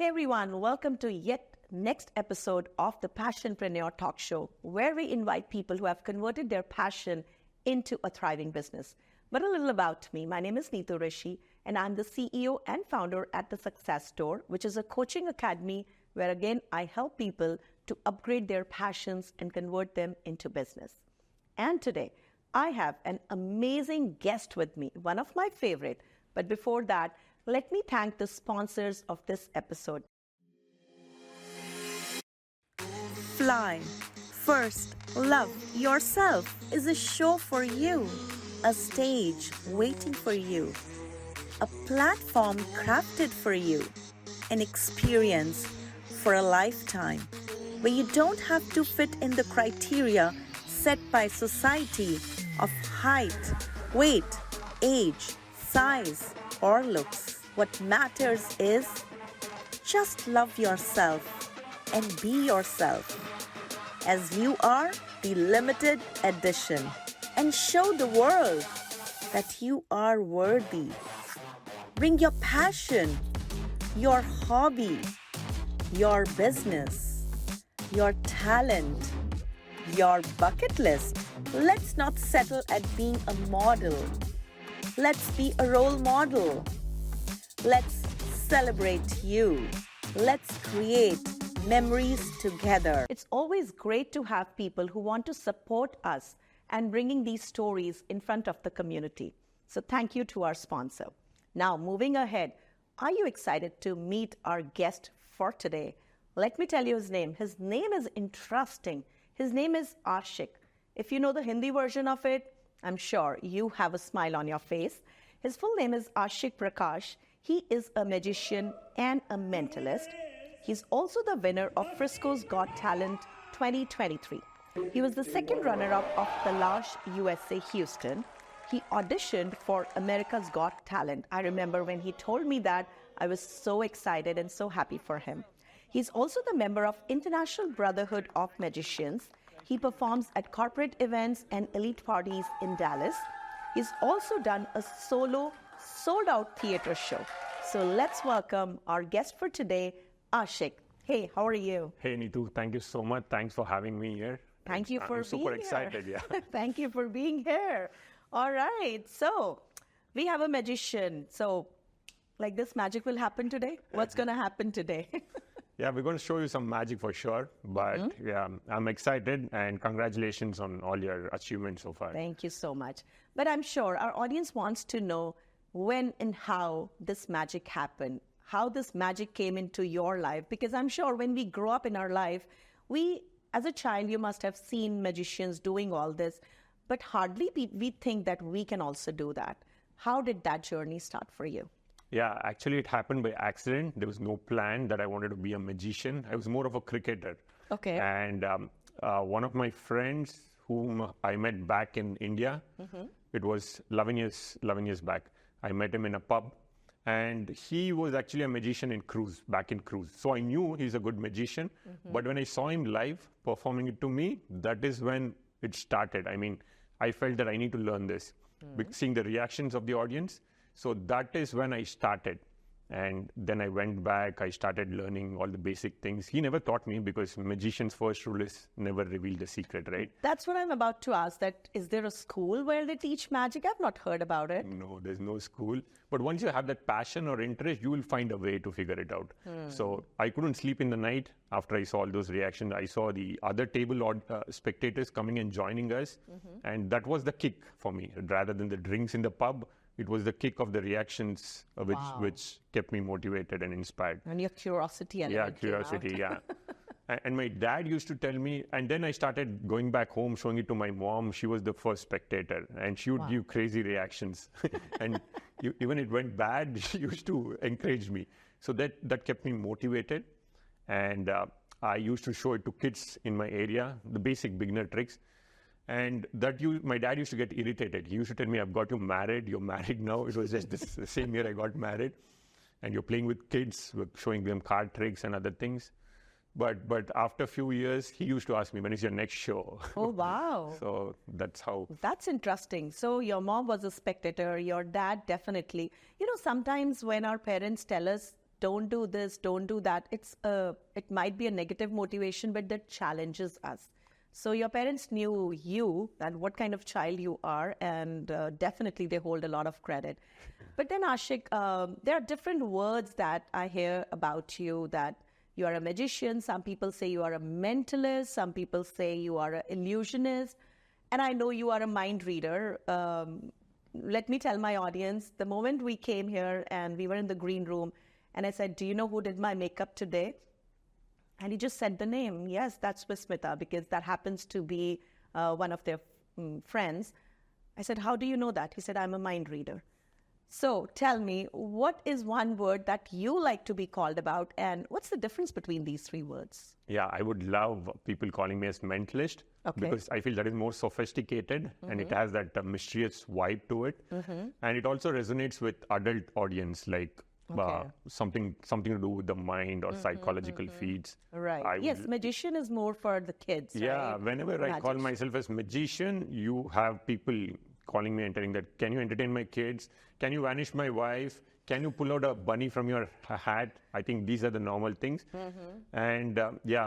Hey everyone, welcome to yet next episode of the Passionpreneur talk show, where we invite people who have converted their passion into a thriving business. But a little about me. My name is Neetu Rishi, and I'm the CEO and founder at the Success Store, which is a coaching academy where again I help people to upgrade their passions and convert them into business. And today I have an amazing guest with me, one of my favorite. But before that, let me thank the sponsors of this episode. Fly. First, Love Yourself is a show for you, a stage waiting for you, a platform crafted for you, an experience for a lifetime, where you don't have to fit in the criteria set by society of height, weight, age, size, or looks. What matters is just love yourself and be yourself as you are, the limited edition, and show the world that you are worthy. Bring your passion, your hobby, your business, your talent, your bucket list. Let's not settle at being a model. Let's be a role model. Let's celebrate you. Let's create memories together. It's always great to have people who want to support us and bringing these stories in front of the community. So thank you to our sponsor. Now, moving ahead, are you excited to meet our guest for today? Let me tell you his name. His name is interesting. His name is Ashik. If you know the Hindi version of it, I'm sure you have a smile on your face. His full name is Ashik Prakash. He is a magician and a mentalist. He's also the winner of Frisco's Got Talent 2023. He was the second runner-up of the Lash USA Houston. He auditioned for America's Got Talent. I remember when he told me that, I was so excited and so happy for him. He's also the member of International Brotherhood of Magicians. He performs at corporate events and elite parties in Dallas. He's also done a solo, sold-out theater show. So let's welcome our guest for today, Ashik. Hey, how are you? Hey, Neetu, thank you so much. Thanks for having me here. Thank you for being here. I'm super excited, yeah. Thank you for being here. All right, so we have a magician. So, like this magic will happen today? What's going to happen today? Yeah, we're going to show you some magic for sure. But yeah, I'm excited and congratulations on all your achievements so far. Thank you so much. But I'm sure our audience wants to know when and how this magic happened, how this magic came into your life. Because I'm sure when we grow up in our life, as a child, you must have seen magicians doing all this, but hardly we think that we can also do that. How did that journey start for you? Yeah, actually it happened by accident. There was no plan that I wanted to be a magician. I was more of a cricketer. Okay. And one of my friends whom I met back in India, it was 11 years back. I met him in a pub. And he was actually a magician back in Cruise. So I knew he's a good magician. But when I saw him live performing it to me, that is when it started. I mean, I felt that I need to learn this, seeing the reactions of the audience. So that is when I started. And then I went back, I started learning all the basic things. He never taught me because magician's first rule is never reveal the secret, right? That's what I'm about to ask. That is there a school where they teach magic? I've not heard about it. No, there's no school. But once you have that passion or interest, you will find a way to figure it out. So I couldn't sleep in the night after I saw all those reactions. I saw the other table spectators coming and joining us. And that was the kick for me. Rather than the drinks in the pub, it was the kick of the reactions which kept me motivated and inspired. And your curiosity. Yeah, curiosity, yeah. And my dad used to tell me, and then I started going back home, showing it to my mom. She was the first spectator, and she would give crazy reactions. And even it went bad, she used to encourage me. So that kept me motivated. And I used to show it to kids in my area, the basic beginner tricks. And my dad used to get irritated. He used to tell me, I've got you married. You're married now. It was just the same year I got married. And you're playing with kids, showing them card tricks and other things. But after a few years, he used to ask me, when is your next show? Oh, wow. So that's how. That's interesting. So your mom was a spectator, your dad definitely. You know, sometimes when our parents tell us, don't do this, don't do that. It might be a negative motivation, but that challenges us. So your parents knew you and what kind of child you are, and definitely they hold a lot of credit. But then, Ashik, there are different words that I hear about you, that you are a magician. Some people say you are a mentalist. Some people say you are an illusionist. And I know you are a mind reader. Let me tell my audience, the moment we came here and we were in the green room, and I said, do you know who did my makeup today? And he just said the name. Yes, that's Vismita, because that happens to be one of their friends. I said, how do you know that? He said, I'm a mind reader. So tell me, what is one word that you like to be called about, and what's the difference between these three words? Yeah, I would love people calling me as mentalist, because I feel that is more sophisticated and it has that mysterious vibe to it. And it also resonates with adult audience, like something to do with the mind or psychological feeds. Right. Yes, magician is more for the kids. Yeah, right? whenever I call myself as magician, you have people calling me and telling that, can you entertain my kids? Can you vanish my wife? Can you pull out a bunny from your hat? I think these are the normal things. And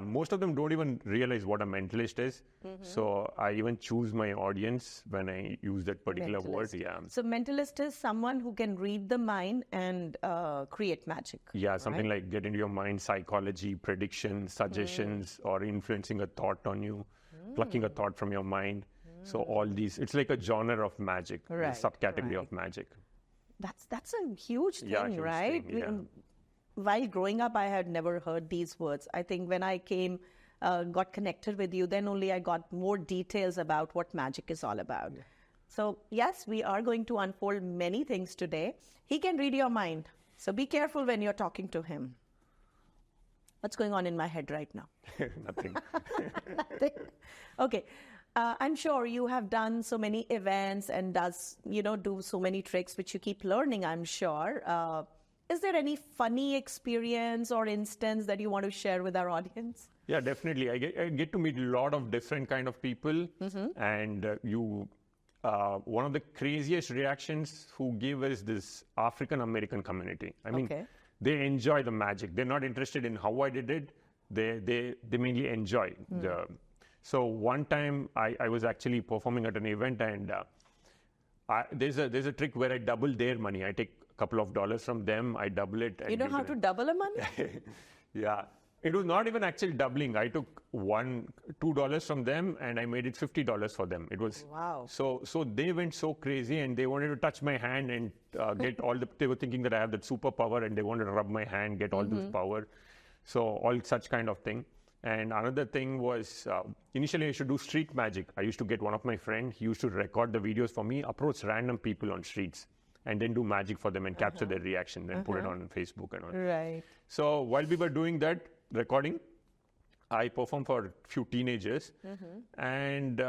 most of them don't even realize what a mentalist is. So I even choose my audience when I use that particular word. Yeah. So mentalist is someone who can read the mind and create magic. Yeah, something like get into your mind, psychology, prediction, suggestions, or influencing a thought on you, plucking a thought from your mind. So all these, it's like a genre of magic, a subcategory of magic. That's a huge thing, huge right? thing, While growing up, I had never heard these words. I think when I came, got connected with you, then only I got more details about what magic is all about. So yes, we are going to unfold many things today. He can read your mind. So be careful when you're talking to him. What's going on in my head right now? Nothing. Okay. I'm sure you have done so many events and do so many tricks which you keep learning, I'm sure. Is there any funny experience or instance that you want to share with our audience? Yeah, definitely. I get to meet a lot of different kind of people, and one of the craziest reactions who give is this African American community. I mean, they enjoy the magic. They're not interested in how I did it. They mainly enjoy the. So one time I was actually performing at an event, and there's a trick where I double their money. I take a couple of dollars from them, I double it. And you know how to double a money? Yeah. It was not even actually doubling. I took $2 from them and I made it $50 for them. It was wow. So they went so crazy and they wanted to touch my hand and get they were thinking that I have that superpower and they wanted to rub my hand, get all this power. So all such kind of thing. And another thing was, initially I used to do street magic. I used to get one of my friends, he used to record the videos for me, approach random people on streets, and then do magic for them and capture their reaction and put it on Facebook and all. Right. So while we were doing that recording, I performed for a few teenagers, and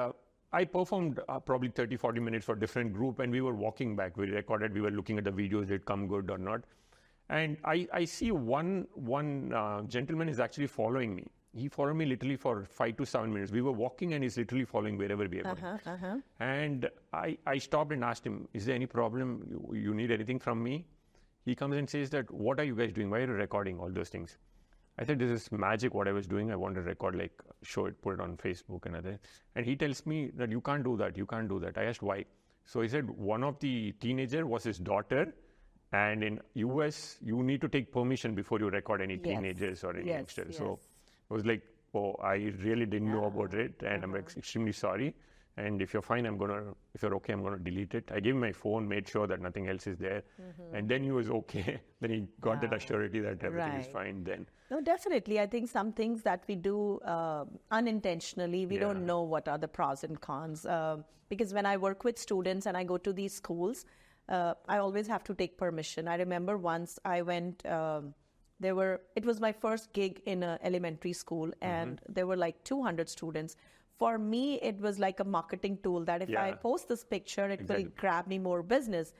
I performed probably 30, 40 minutes for different group, and we were walking back. We recorded, we were looking at the videos, did it come good or not. And I see one gentleman is actually following me. He followed me literally for 5 to 7 minutes. We were walking and he's literally following wherever we are going. And I stopped and asked him, is there any problem? You need anything from me? He comes and says that, what are you guys doing? Why are you recording all those things? I said, this is magic, what I was doing. I want to record, like, show it, put it on Facebook and other. And he tells me that you can't do that, you can't do that. I asked why. So he said, one of the teenager was his daughter. And in US, you need to take permission before you record any teenagers or any youngsters. So I was like, oh, I really didn't know about it, and I'm extremely sorry. And if you're fine, if you're okay, I'm going to delete it. I gave him my phone, made sure that nothing else is there. And then he was okay. Then he got that assurity that everything is fine then. No, definitely. I think some things that we do unintentionally, we don't know what are the pros and cons. Because when I work with students and I go to these schools, I always have to take permission. I remember once I went... it was my first gig in an elementary school, and there were like 200 students. For me, it was like a marketing tool that if I post this picture, it will grab me more business.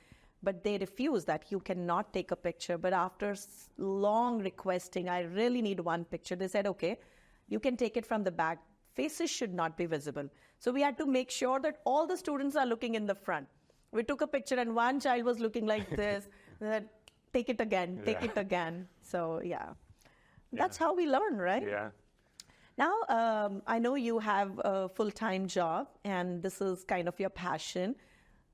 But they refused that. You cannot take a picture. But after long requesting, I really need one picture. They said, okay, you can take it from the back. Faces should not be visible. So we had to make sure that all the students are looking in the front. We took a picture and one child was looking like this. That take it again, take Yeah. it again. So, yeah. That's how we learn, right? Yeah. Now, I know you have a full-time job and this is kind of your passion.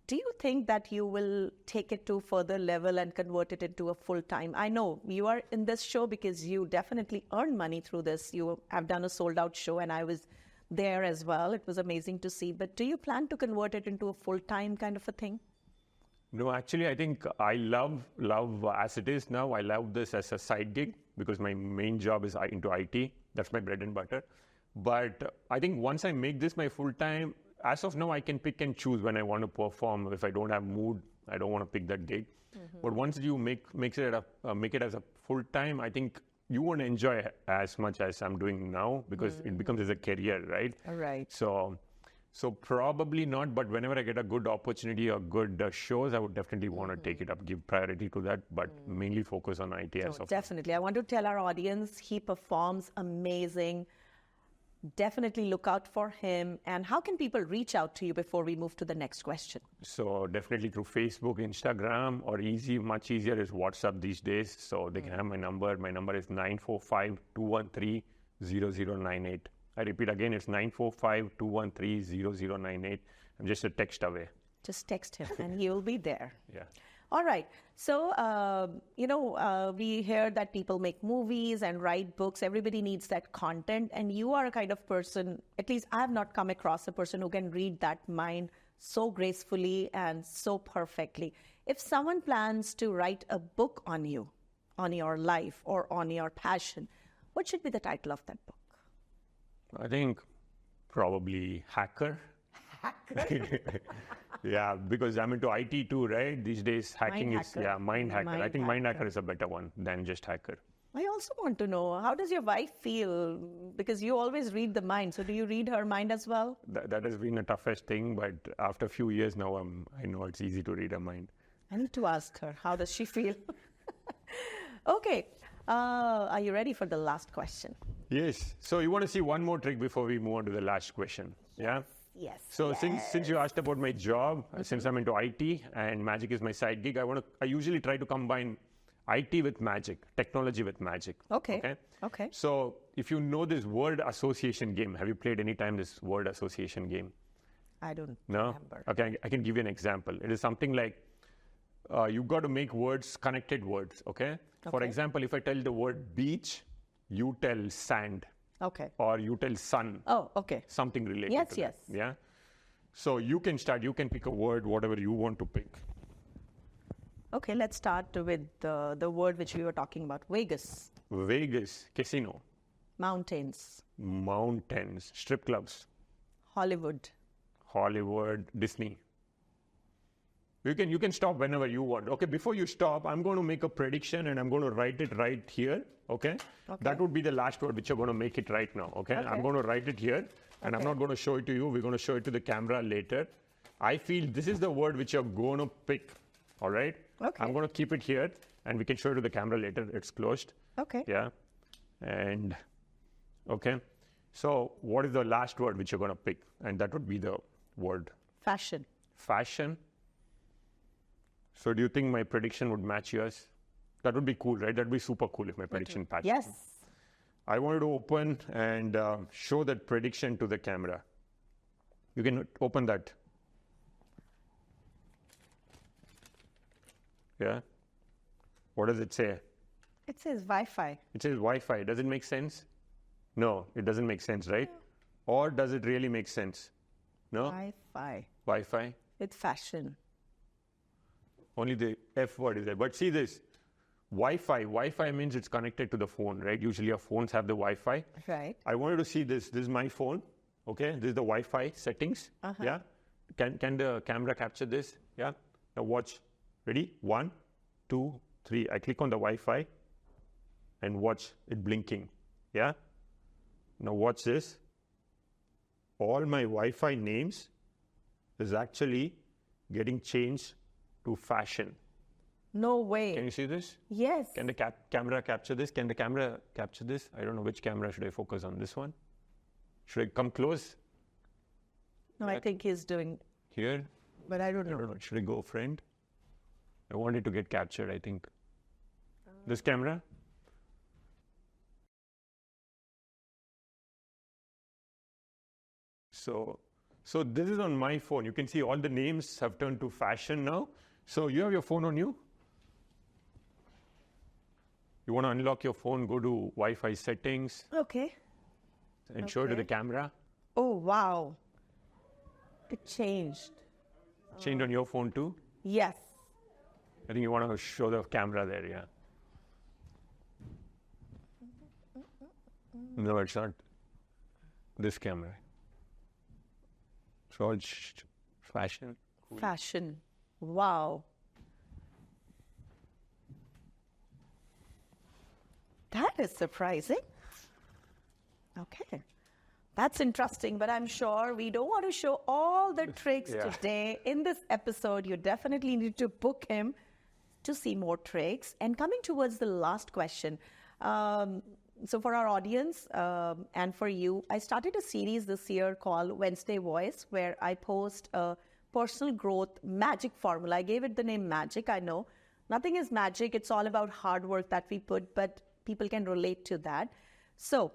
Do you think that you will take it to further level and convert it into a full-time? I know you are in this show because you definitely earn money through this. You have done a sold-out show and I was there as well. It was amazing to see. But do you plan to convert it into a full-time kind of a thing? No, actually, I think I love as it is now. I love this as a side gig because my main job is into IT. That's my bread and butter. But I think once I make this my full time, as of now, I can pick and choose when I want to perform. If I don't have mood, I don't want to pick that gig. But once you make it as a full time, I think you won't enjoy as much as I'm doing now because it becomes as a career, right? All right. So probably not, but whenever I get a good opportunity or good shows, I would definitely want to take it up, give priority to that, but mainly focus on IT as of now. Definitely. I want to tell our audience he performs amazing. Definitely look out for him. And how can people reach out to you before we move to the next question? So definitely through Facebook, Instagram, or much easier is WhatsApp these days. So they can have my number. My number is 945-213-0098. I repeat again, it's 945-213-0098. I'm just a text away. Just text him and he will be there. Yeah. All right. So, we hear that people make movies and write books. Everybody needs that content. And you are a kind of person, at least I have not come across a person who can read that mind so gracefully and so perfectly. If someone plans to write a book on you, on your life or on your passion, what should be the title of that book? I think probably hacker. Yeah, because I'm into IT too, right? These days hacking is, hacker. mind hacker. I think mind hacker. hacker is a better one than just hacker. I also want to know, how does your wife feel? Because you always read the mind. So do you read her mind as well? That has been the toughest thing, but after a few years now, I know it's easy to read her mind. I need to ask her, how does she feel? Okay. Are you ready for the last question? Yes. So you want to see one more trick before we move on to the last question? Yeah? Yes. So since you asked about my job, since I'm into IT and magic is my side gig, I usually try to combine IT with magic, technology with magic. Okay. So if you know this word association game, have you played any time this word association game? I don't No? remember. Okay, I can give you an example. It is something like you've got to make words, connected words, okay? For example, if I tell the word beach, you tell sand. Okay. Or you tell sun. Oh, okay. Something related Yes, to yes. that. Yeah? So you can start. You can pick a word, whatever you want to pick. Okay, let's start with the word which we were talking about. Vegas. Vegas, casino. Mountains. Mountains, strip clubs. Hollywood. Hollywood, Disney. You can stop whenever you want. Okay, before you stop, I'm going to make a prediction and I'm going to write it right here. Okay? That would be the last word which you're going to make it right now. Okay? I'm going to write it here and I'm not going to show it to you. We're going to show it to the camera later. I feel this is the word which you're going to pick. All right? Okay. I'm going to keep it here and we can show it to the camera later. It's closed. Okay. Yeah. And okay. So what is the last word which you're going to pick? And that would be the word Fashion. fashion. So do you think my prediction would match yours? That would be cool, right? That would be super cool if my prediction matched. Yes. I wanted to open and show that prediction to the camera. You can open that. Yeah. What does it say? It says Wi-Fi. It says Wi-Fi. Does it make sense? No, it doesn't make sense, right? Or does it really make sense? No? Wi-Fi. Wi-Fi. With fashion. Only the F word is there. But see this. Wi-Fi. Wi-Fi means it's connected to the phone, right? Usually our phones have the Wi-Fi. Right. I wanted to see this. This is my phone. Okay. This is the Wi-Fi settings. Yeah. Can the camera capture this? Yeah. Now watch. Ready? 1, 2, 3. I click on the Wi-Fi and watch it blinking. Yeah. Now watch this. All my Wi-Fi names is actually getting changed to fashion. No way. Can you see this? Yes. Can the camera capture this? Can the camera capture this? I don't know which camera should I focus on. This one? Should I come close? No, I think he's doing, Here? but I don't I know. don't know. Should I go friend? I want it to get captured, I think. This camera? So this is on my phone. You can see all the names have turned to fashion now. So you have your phone on you? You want to unlock your phone, go to Wi-Fi settings. Okay. And show it to the camera. Oh, wow. It changed. Changed on your phone too? Yes. I think you want to show the camera there, yeah. No, it's not this camera. It's all fashion. Cool. Fashion. Wow. That is surprising. Okay. That's interesting, but I'm sure we don't want to show all the tricks today. In this episode, you definitely need to book him to see more tricks. And coming towards the last question, so for our audience and for you, I started a series this year called Wednesday Voice, where I post a personal growth magic formula. I gave it the name magic. I know nothing is magic. It's all about hard work that we put, but people can relate to that. So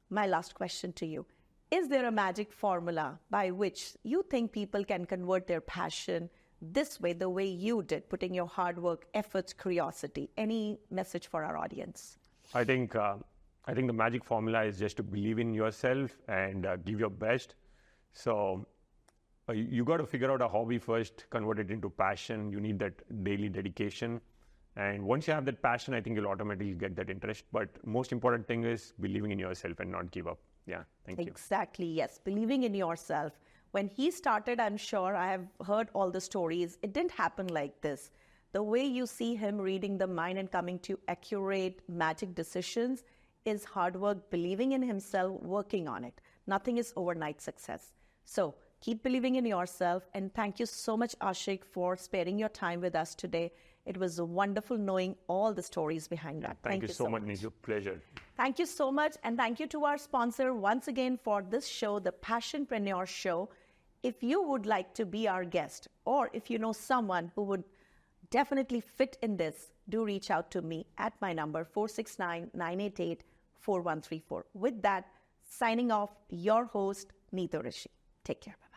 my last question to you, is there a magic formula by which you think people can convert their passion this way, the way you did, putting your hard work, efforts, curiosity? Any message for our audience? I think the magic formula is just to believe in yourself and give your best. So you got to figure out a hobby first, convert it into passion. You need that daily dedication. And once you have that passion, I think you'll automatically get that interest. But most important thing is believing in yourself and not give up. Yeah, thank you. Exactly, yes. Believing in yourself. When he started, I'm sure I have heard all the stories. It didn't happen like this. The way you see him reading the mind and coming to accurate magic decisions is hard work, believing in himself, working on it. Nothing is overnight success. So keep believing in yourself. And thank you so much, Ashik, for sparing your time with us today. It was wonderful knowing all the stories behind that. Thank you so much, Neetu. Pleasure. Thank you so much. And thank you to our sponsor once again for this show, the Passionpreneur Show. If you would like to be our guest, or if you know someone who would definitely fit in this, do reach out to me at my number 469-988-4134. With that, signing off, your host, Neetu Rishi. Take care. Bye.